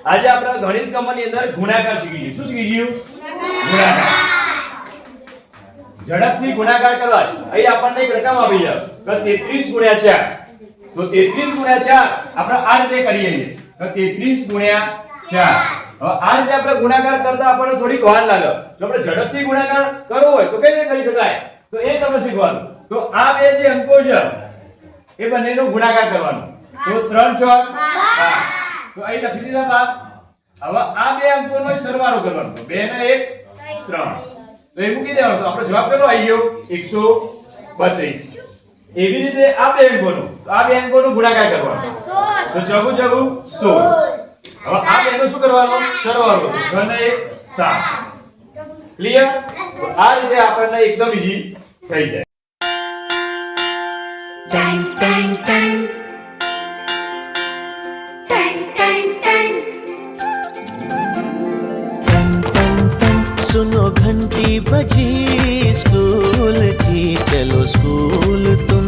આજે આપણે ગણિત ક્રમની અંદર ગુણાકાર શીખી શું શીખી ગુણાકાર ઝડપથી ગુણાકાર કરવા અહીં આપણને એક રકમ આપી છે કે 33 ગુણ્યા 4 તો 33 ગુણ્યા 4 આપણે આ રીતે કરીએ છીએ કે 33 ગુણ્યા 4 હવે આ રીતે આપણે ગુણાકાર કરતા આપણને થોડીક વાર લાગે જો આપણે ઝડપથી ગુણાકાર કરવો હોય તો કેવી રીતે કરી શકાય તો એ તમે શીખવાનું તો આ બે જે અંકો છે એ બંનેનો ગુણાકાર કરવાનો તો 3 4 તો અહીં લખી દીધા હવે આ બે અંકોનો સરવાળો કરવાનો 2 ને 1 3 તો એ મૂકી દેવાનો તો આપણો જવાબ કેટલો આવી ગયો 132 એવી રીતે આ બે અંકોનો ગુણાકાર કરવાનો તો જગુ 16 હવે આ બેનો શું કરવાનો સરવાળો 6 ને 1 7 ક્લિયર તો આ રીતે આપણને એકદમ ઈઝી થઈ જાય Dang, dang, dang. Dang, dang, dang. Dang, dang, dang. सुनो घंटी बजी स्कूल की चलो स्कूल